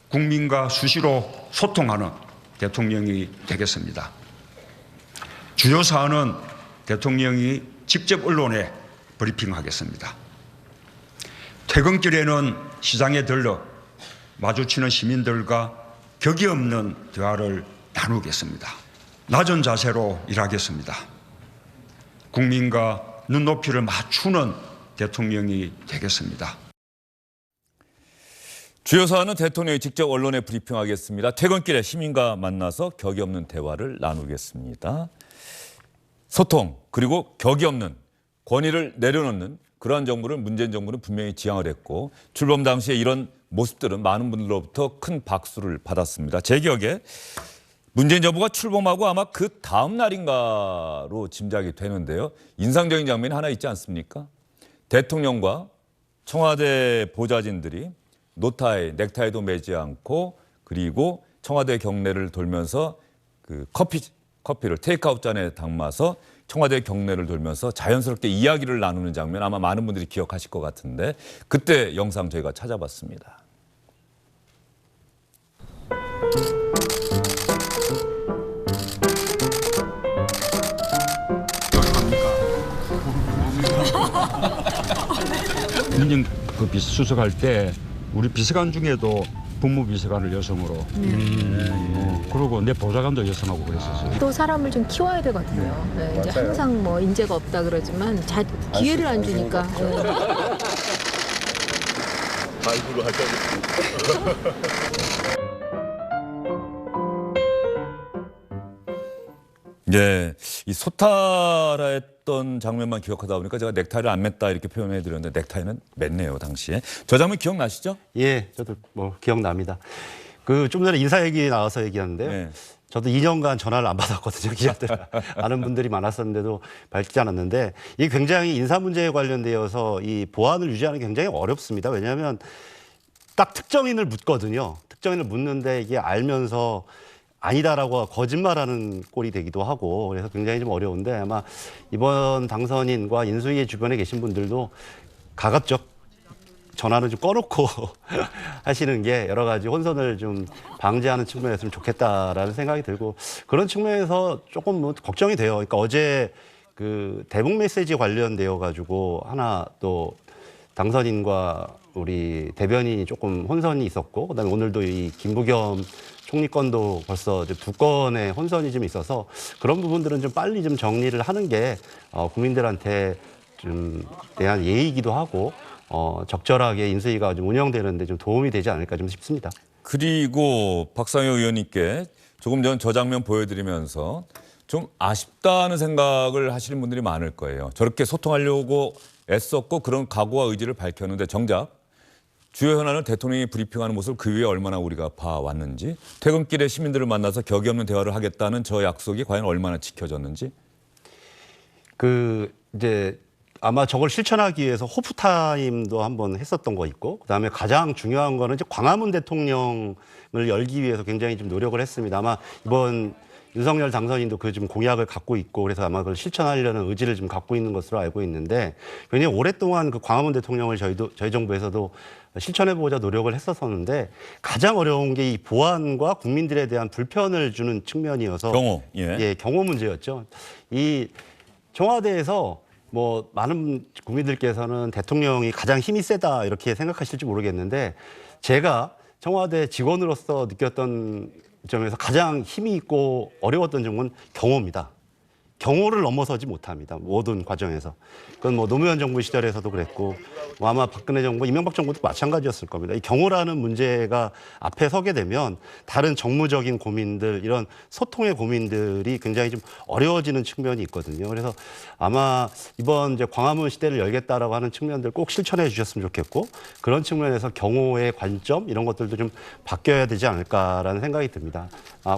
국민과 수시로 소통하는 대통령이 되겠습니다. 주요 사안은 대통령이 직접 언론에 브리핑하겠습니다. 퇴근길에는 시장에 들러 마주치는 시민들과 격이 없는 대화를 나누겠습니다. 낮은 자세로 일하겠습니다. 국민과 눈높이를 맞추는 대통령이 되겠습니다. 주요 사안은 대통령이 직접 언론에 브리핑하겠습니다. 퇴근길에 시민과 만나서 격이 없는 대화를 나누겠습니다. 소통 그리고 격이 없는 권위를 내려놓는 그러한 정부를 문재인 정부는 분명히 지향을 했고 출범 당시에 이런 모습들은 많은 분들로부터 큰 박수를 받았습니다. 제 기억에 문재인 정부가 출범하고 아마 그 다음 날인가로 짐작이 되는데요. 인상적인 장면이 하나 있지 않습니까? 대통령과 청와대 보좌진들이 노타이, 넥타이도 매지 않고 그리고 청와대 경내를 돌면서 그 커피를 테이크아웃 잔에 담아서 청와대 경내를 돌면서 자연스럽게 이야기를 나누는 장면 아마 많은 분들이 기억하실 것 같은데 그때 영상 저희가 찾아봤습니다. 민정 그 비서수석할 때 우리 비서관 중에도 법무비서관을 여성으로 그리고 내 보좌관도 여성하고 그랬었어요. 또 사람을 좀 키워야 되거든요. 네, 이제 항상 뭐 인재가 없다 그러지만 기회를 안 주니까. 발부를 하셔야 예, 이 소탈했던 장면만 기억하다 보니까 제가 넥타이를 안 맸다 이렇게 표현해 드렸는데 넥타이는 맸네요, 당시에. 저 장면 기억나시죠? 예, 저도 뭐 기억납니다. 그 좀 전에 인사 얘기 나와서 얘기하는데요. 네. 저도 2년간 전화를 안 받았거든요. 기자들 아는 분들이 많았었는데도 밝히지 않았는데 이게 굉장히 인사 문제에 관련되어서 이 보안을 유지하는 게 굉장히 어렵습니다. 왜냐하면 딱 특정인을 묻거든요. 특정인을 묻는데 이게 알면서 아니다라고 거짓말하는 꼴이 되기도 하고 그래서 굉장히 좀 어려운데 아마 이번 당선인과 인수위의 주변에 계신 분들도 가급적 전화는 좀 꺼놓고 하시는 게 여러 가지 혼선을 좀 방지하는 측면에서 좀 좋겠다라는 생각이 들고 그런 측면에서 조금 뭐 걱정이 돼요. 그러니까 어제 그 대북 메시지 관련되어 가지고 하나 또 당선인과 우리 대변인이 조금 혼선이 있었고 그다음에 오늘도 이 김부겸 총리 건도 벌써 이제 2건의 혼선이 좀 있어서 그런 부분들은 좀 빨리 좀 정리를 하는 게 국민들한테 좀 대한 예의이기도 하고 적절하게 인수위가 좀 운영되는데 좀 도움이 되지 않을까 좀 싶습니다. 그리고 박상효 의원님께 조금 전 저 장면 보여드리면서 좀 아쉽다는 생각을 하시는 분들이 많을 거예요. 저렇게 소통하려고 애썼고 그런 각오와 의지를 밝혔는데 정작 주요 현안을 대통령이 브리핑하는 모습을 그 위에 얼마나 우리가 봐왔는지 퇴근길에 시민들을 만나서 격이 없는 대화를 하겠다는 저 약속이 과연 얼마나 지켜졌는지 그 이제 아마 저걸 실천하기 위해서 호프타임도 한번 했었던 거 있고 그다음에 가장 중요한 거는 이제 광화문 대통령을 열기 위해서 굉장히 좀 노력을 했습니다. 아마 이번 윤석열 당선인도 그 좀 공약을 갖고 있고 그래서 아마 그걸 실천하려는 의지를 좀 갖고 있는 것으로 알고 있는데 굉장히 오랫동안 그 광화문 대통령을 저희 정부에서도 실천해보자 노력을 했었었는데 가장 어려운 게 이 보안과 국민들에 대한 불편을 주는 측면이어서 경호 문제였죠. 이 청와대에서 뭐 많은 국민들께서는 대통령이 가장 힘이 세다 이렇게 생각하실지 모르겠는데 제가 청와대 직원으로서 느꼈던 점에서 가장 힘이 있고 어려웠던 점은 경호입니다. 경호를 넘어서지 못합니다. 모든 과정에서. 그건 뭐 노무현 정부 시절에서도 그랬고 뭐 아마 박근혜 정부, 이명박 정부도 마찬가지였을 겁니다. 이 경호라는 문제가 앞에 서게 되면 다른 정무적인 고민들, 이런 소통의 고민들이 굉장히 좀 어려워지는 측면이 있거든요. 그래서 아마 이번 이제 광화문 시대를 열겠다라고 하는 측면들 꼭 실천해 주셨으면 좋겠고 그런 측면에서 경호의 관점 이런 것들도 좀 바뀌어야 되지 않을까라는 생각이 듭니다.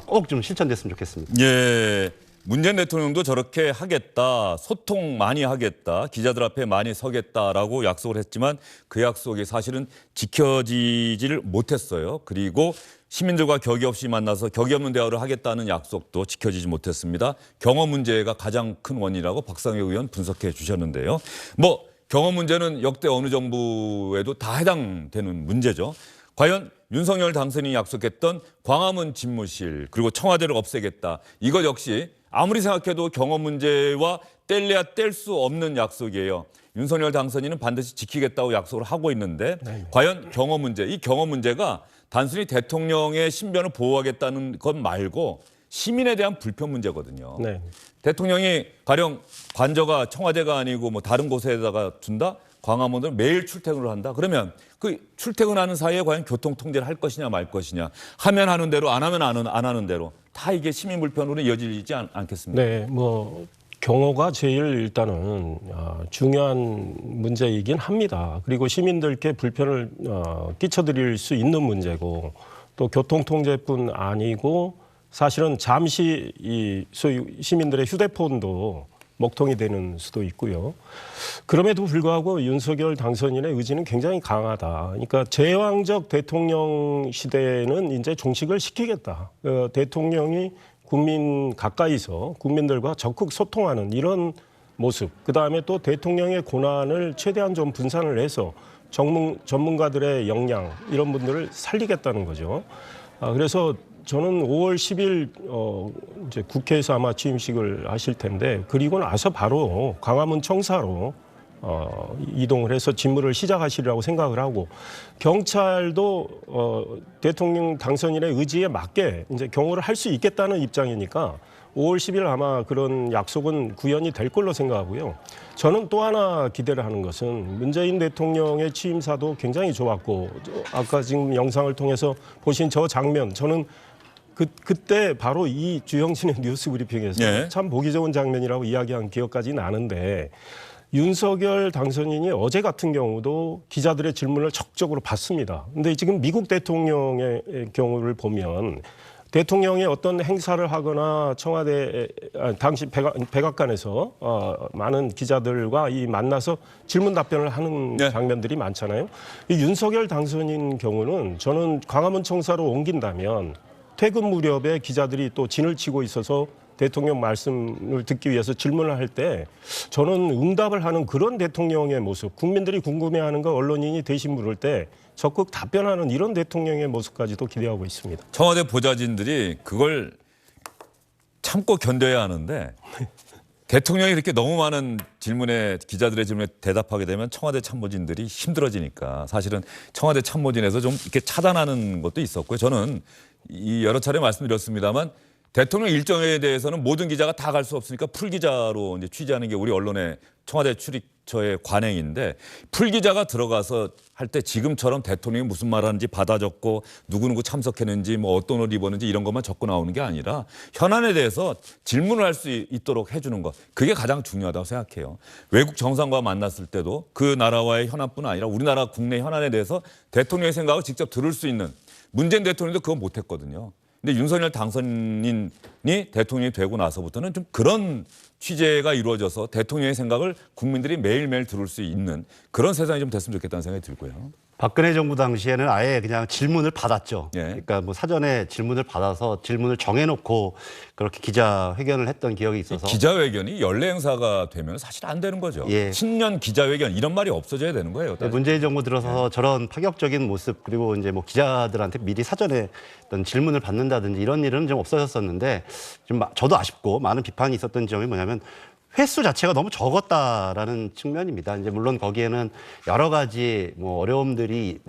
꼭 좀 실천됐으면 좋겠습니다. 예. 문재인 대통령도 저렇게 하겠다, 소통 많이 하겠다, 기자들 앞에 많이 서겠다라고 약속을 했지만 그 약속이 사실은 지켜지지를 못했어요. 그리고 시민들과 격이 없이 만나서 격이 없는 대화를 하겠다는 약속도 지켜지지 못했습니다. 경호 문제가 가장 큰 원인이라고 박상효 의원 분석해 주셨는데요. 뭐 경호 문제는 역대 어느 정부에도 다 해당되는 문제죠. 과연 윤석열 당선인이 약속했던 광화문 집무실 그리고 청와대를 없애겠다. 이것 역시 아무리 생각해도 경호 문제와 뗄래야 뗄 수 없는 약속이에요. 윤석열 당선인은 반드시 지키겠다고 약속을 하고 있는데 과연 경호 문제, 이 경호 문제가 단순히 대통령의 신변을 보호하겠다는 것 말고 시민에 대한 불편 문제거든요. 네. 대통령이 가령 관저가 청와대가 아니고 뭐 다른 곳에다가 둔다? 광화문을 매일 출퇴근을 한다? 그러면 그 출퇴근하는 사이에 과연 교통 통제를 할 것이냐 말 것이냐 하면 하는 대로 안 하면 안 하는 대로 다 이게 시민 불편으로 이어지지 않겠습니까? 네, 뭐 경호가 제일 일단은 중요한 문제이긴 합니다. 그리고 시민들께 불편을 끼쳐드릴 수 있는 문제고 또 교통 통제뿐 아니고 사실은 잠시 이 소위 시민들의 휴대폰도 먹통이 되는 수도 있고요. 그럼에도 불구하고 윤석열 당선인의 의지는 굉장히 강하다. 그러니까 제왕적 대통령 시대는 이제 종식을 시키겠다. 대통령이 국민 가까이서 국민들과 적극 소통하는 이런 모습. 그다음에 또 대통령의 고난을 최대한 좀 분산을 해서 전문가들의 역량 이런 분들을 살리겠다는 거죠. 그래서 저는 5월 10일 이제 국회에서 아마 취임식을 하실 텐데 그리고 나서 바로 광화문 청사로 이동을 해서 직무를 시작하시리라고 생각을 하고 경찰도 대통령 당선인의 의지에 맞게 이제 경호를 할 수 있겠다는 입장이니까 5월 10일 아마 그런 약속은 구현이 될 걸로 생각하고요. 저는 또 하나 기대를 하는 것은 문재인 대통령의 취임사도 굉장히 좋았고 아까 지금 영상을 통해서 보신 저 장면 저는 그때 바로 이 주영신의 뉴스 브리핑에서 네. 참 보기 좋은 장면이라고 이야기한 기억까지 나는데 윤석열 당선인이 어제 같은 경우도 기자들의 질문을 적극적으로 받습니다. 근데 지금 미국 대통령의 경우를 보면 대통령이 어떤 행사를 하거나 청와대 당시 백악관에서 많은 기자들과 이 만나서 질문 답변을 하는 네. 장면들이 많잖아요. 이 윤석열 당선인 경우는 저는 광화문 청사로 옮긴다면 퇴근 무렵에 기자들이 또 진을 치고 있어서 대통령 말씀을 듣기 위해서 질문을 할 때 저는 응답을 하는 그런 대통령의 모습, 국민들이 궁금해하는 거 언론인이 대신 물을 때 적극 답변하는 이런 대통령의 모습까지도 기대하고 있습니다. 청와대 보좌진들이 그걸 참고 견뎌야 하는데 대통령이 이렇게 너무 많은 질문에 기자들의 질문에 대답하게 되면 청와대 참모진들이 힘들어지니까 사실은 청와대 참모진에서 좀 이렇게 차단하는 것도 있었고요. 저는 이 여러 차례 말씀드렸습니다만 대통령 일정에 대해서는 모든 기자가 다 갈 수 없으니까 풀 기자로 이제 취재하는 게 우리 언론의 청와대 출입처의 관행인데 풀 기자가 들어가서 할 때 지금처럼 대통령이 무슨 말하는지 받아 적고 누구누구 참석했는지 뭐 어떤 옷 입었는지 이런 것만 적고 나오는 게 아니라 현안에 대해서 질문을 할 수 있도록 해주는 것 그게 가장 중요하다고 생각해요. 외국 정상과 만났을 때도 그 나라와의 현안뿐 아니라 우리나라 국내 현안에 대해서 대통령의 생각을 직접 들을 수 있는 문재인 대통령도 그거 못했거든요. 근데 윤석열 당선인이 대통령이 되고 나서부터는 좀 그런 취재가 이루어져서 대통령의 생각을 국민들이 매일매일 들을 수 있는 그런 세상이 좀 됐으면 좋겠다는 생각이 들고요. 박근혜 정부 당시에는 아예 그냥 질문을 받았죠. 예. 그러니까 뭐 사전에 질문을 받아서 질문을 정해놓고 그렇게 기자회견을 했던 기억이 있어서 기자회견이 연례 행사가 되면 사실 안 되는 거죠. 예. 신년 기자회견 이런 말이 없어져야 되는 거예요. 문재인 정부 들어서 저런 파격적인 모습 그리고 이제 뭐 기자들한테 미리 사전에 어떤 질문을 받는다든지 이런 일은 좀 없어졌었는데 좀 저도 아쉽고 많은 비판이 있었던 점이 뭐냐면 횟수 자체가 너무 적었다라는 측면입니다. 이제 물론 거기에는 여러 가지 뭐 어려움들이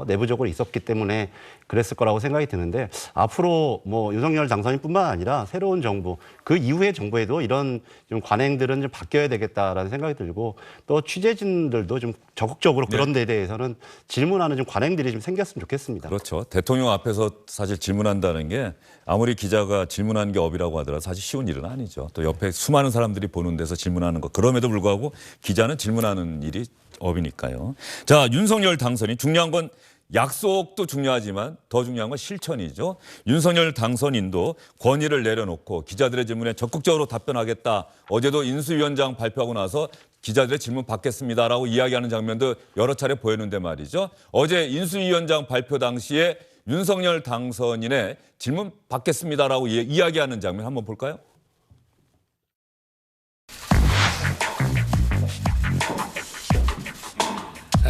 내부적으로 있었기 때문에 그랬을 거라고 생각이 드는데 앞으로 뭐 윤석열 당선인뿐만 아니라 새로운 정부 그 이후의 정부에도 이런 좀 관행들은 좀 바뀌어야 되겠다라는 생각이 들고 또 취재진들도 좀 적극적으로 그런 데 대해서는 질문하는 좀 관행들이 좀 생겼으면 좋겠습니다. 그렇죠. 대통령 앞에서 사실 질문한다는 게 아무리 기자가 질문하는 게 업이라고 하더라도 사실 쉬운 일은 아니죠. 또 옆에 수많은 사람들이 보는 데서 질문하는 것 그럼에도 불구하고 기자는 질문하는 일이 업이니까요. 자, 윤석열 당선인 중요한 건 약속도 중요하지만 더 중요한 건 실천이죠. 윤석열 당선인도 권위를 내려놓고 기자들의 질문에 적극적으로 답변하겠다. 어제도 인수위원장 발표하고 나서 기자들의 질문 받겠습니다라고 이야기하는 장면도 여러 차례 보였는데 말이죠. 어제 인수위원장 발표 당시에 윤석열 당선인의 질문 받겠습니다라고 이야기하는 장면 한번 볼까요?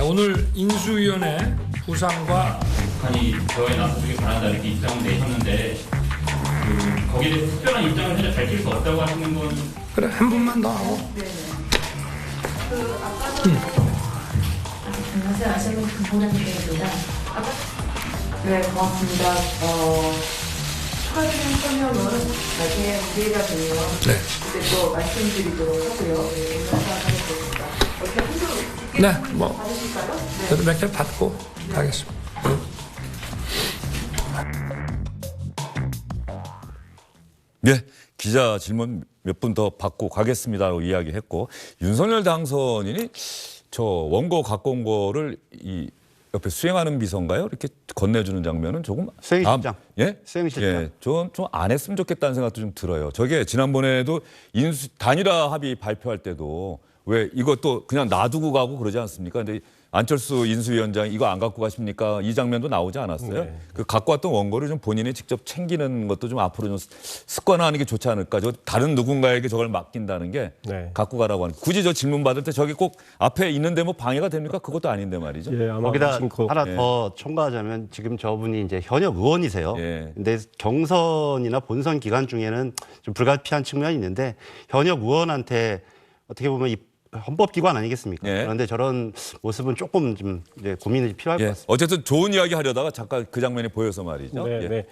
오늘 인수위원회 부상과 북한이 대화에 나서주길 바란다 이렇게 입장을 내셨는데 거기에 대해서 특별한 입장을 현재 밝힐 수 없다고 하시는 건 그래 한 분만 더 하고. 안녕하세요. 아시아는 김봉현입니다. 네, 고맙습니다. 추가적인 설명은 나중에 기회가 되면 그때 또 말씀드리도록 하고요. 네, 감사하겠습니다. 어떻게 한줄 네, 뭐 받으실까요? 네. 저도 몇 개 받고 가겠습니다. 네, 기자 질문 몇 분 더 받고 가겠습니다라고 이야기했고 윤석열 당선인이 저 원고 갖고 온 거를 이 옆에 수행하는 비서인가요? 이렇게 건네주는 장면은 조금 수행실장. 예? 수행실장. 예, 좀 안 했으면 좋겠다는 생각도 좀 들어요. 저게 지난번에도 단일화 합의 발표할 때도 왜 이것도 그냥 놔두고 가고 그러지 않습니까? 근데 안철수 인수위원장 이거 안 갖고 가십니까? 이 장면도 나오지 않았어요? 네. 그 갖고 왔던 원고를 좀 본인이 직접 챙기는 것도 좀 앞으로 좀 습관화하는 게 좋지 않을까? 저 다른 누군가에게 저걸 맡긴다는 게 네. 갖고 가라고 하는. 굳이 저 질문 받을 때 저게 꼭 앞에 있는데 뭐 방해가 됩니까? 그것도 아닌데 말이죠. 예, 아마 거기다 무심코 하나 예. 더 첨가하자면 지금 저분이 이제 현역 의원이세요. 예. 근데 경선이나 본선 기간 중에는 좀 불가피한 측면이 있는데 현역 의원한테 어떻게 보면 이 헌법기관 아니겠습니까? 예. 그런데 저런 모습은 조금 좀 이제 고민이 필요할 것 예. 같습니다. 어쨌든 좋은 이야기 하려다가 잠깐 그 장면이 보여서 말이죠. 네, 예. 네.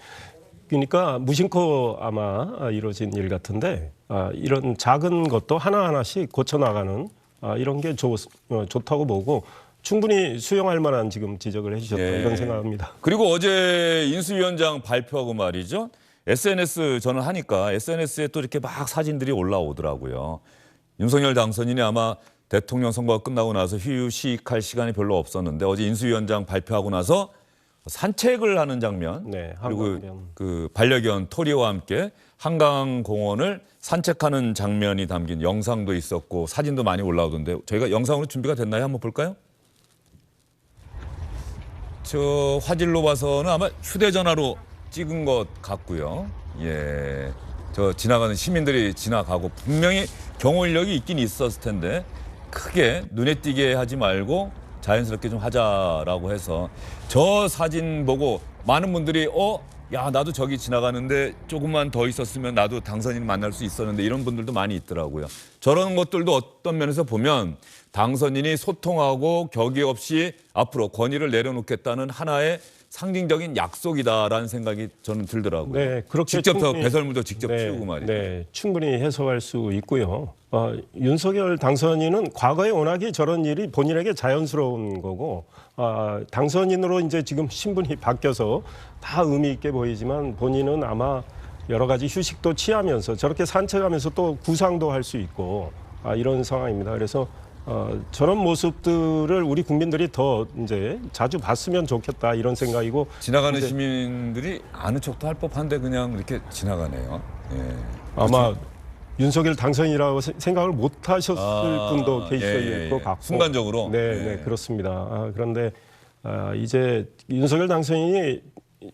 그러니까 무심코 아마 이루어진 일 같은데 이런 작은 것도 하나하나씩 고쳐나가는 이런 게 좋다고 보고 충분히 수용할 만한 지금 지적을 해주셨다 예. 이런 생각합니다. 그리고 어제 인수위원장 발표하고 말이죠. SNS 저는 하니까 SNS에 또 이렇게 막 사진들이 올라오더라고요. 윤석열 당선인이 아마 대통령 선거가 끝나고 나서 휴식할 시간이 별로 없었는데 어제 인수위원장 발표하고 나서 산책을 하는 장면 네, 그리고 한강변. 그 반려견 토리와 함께 한강공원을 산책하는 장면이 담긴 영상도 있었고 사진도 많이 올라오던데 저희가 영상으로 준비가 됐나요? 한번 볼까요? 저 화질로 봐서는 아마 휴대전화로 찍은 것 같고요. 예, 저 지나가는 시민들이 지나가고 분명히 경호 인력이 있긴 있었을 텐데 크게 눈에 띄게 하지 말고 자연스럽게 좀 하자라고 해서 저 사진 보고 많은 분들이 야 나도 저기 지나가는데 조금만 더 있었으면 나도 당선인 만날 수 있었는데 이런 분들도 많이 있더라고요. 저런 것들도 어떤 면에서 보면 당선인이 소통하고 격의 없이 앞으로 권위를 내려놓겠다는 하나의 상징적인 약속이다라는 생각이 저는 들더라고요. 네, 그렇게 직접 더 충분히- 배설물도 직접 네, 치우고 말이죠. 네, 충분히 해석할 수 있고요. 윤석열 당선인은 과거에 워낙에 저런 일이 본인에게 자연스러운 거고 당선인으로 이제 지금 신분이 바뀌어서 다 의미 있게 보이지만 본인은 아마 여러 가지 휴식도 취하면서 저렇게 산책하면서 또 구상도 할 수 있고 이런 상황입니다. 그래서 저런 모습들을 우리 국민들이 더 이제 자주 봤으면 좋겠다 이런 생각이고 지나가는 이제 시민들이 아는 척도 할 법한데 그냥 이렇게 지나가네요. 예. 아마 윤석열 당선이라고 생각을 못 하셨을 분도 계실 것 같고 순간적으로 네, 그렇습니다. 그런데 이제 윤석열 당선인이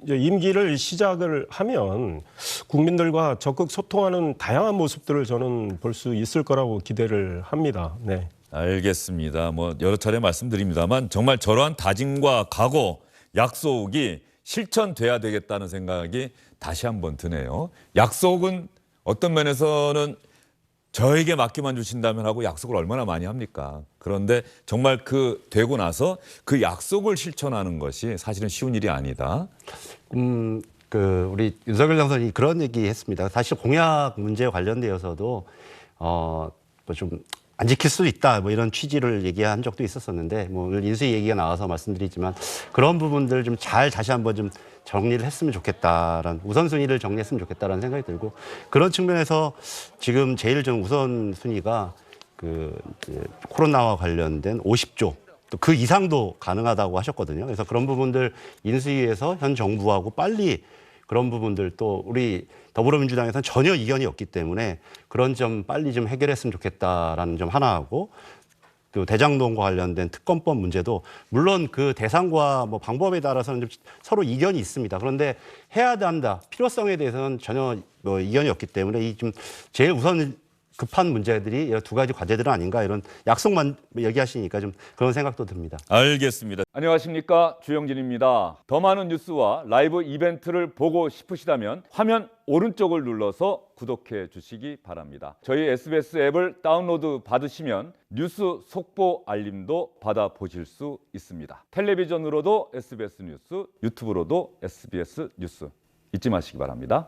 이제 임기를 시작을 하면 국민들과 적극 소통하는 다양한 모습들을 저는 볼 수 있을 거라고 기대를 합니다. 네. 알겠습니다. 뭐 여러 차례 말씀드립니다만 정말 저러한 다짐과 각오, 약속이 실천돼야 되겠다는 생각이 다시 한번 드네요. 약속은 어떤 면에서는 저에게 맡기만 주신다면 하고 약속을 얼마나 많이 합니까? 그런데 정말 그 되고 나서 그 약속을 실천하는 것이 사실은 쉬운 일이 아니다. 우리 윤석열 당선인이 그런 얘기 했습니다. 사실 공약 문제에 관련되어서도 뭐 좀 안 지킬 수도 있다 뭐 이런 취지를 얘기한 적도 있었었는데 뭐 오늘 인수위 얘기가 나와서 말씀드리지만 그런 부분들 좀 잘 다시 한번 좀 정리를 했으면 좋겠다라는 우선순위를 정리했으면 좋겠다라는 생각이 들고 그런 측면에서 지금 제일 좀 우선순위가 코로나와 관련된 50조 또 그 이상도 가능하다고 하셨거든요. 그래서 그런 부분들 인수위에서 현 정부하고 빨리 그런 부분들 또 우리 더불어민주당에서는 전혀 이견이 없기 때문에 그런 점 빨리 좀 해결했으면 좋겠다라는 점 하나 하고 또 대장동과 관련된 특검법 문제도 물론 그 대상과 뭐 방법에 따라서는 좀 서로 이견이 있습니다. 그런데 해야 한다 필요성에 대해서는 전혀 뭐 이견이 없기 때문에 이 좀 제일 급한 문제들이 두 가지 과제들은 아닌가 이런 약속만 얘기하시니까 좀 그런 생각도 듭니다. 알겠습니다. 안녕하십니까, 주영진입니다. 더 많은 뉴스와 라이브 이벤트를 보고 싶으시다면 화면 오른쪽을 눌러서 구독해 주시기 바랍니다. 저희 SBS 앱을 다운로드 받으시면 뉴스 속보 알림도 받아보실 수 있습니다. 텔레비전으로도 SBS 뉴스, 유튜브로도 SBS 뉴스 잊지 마시기 바랍니다.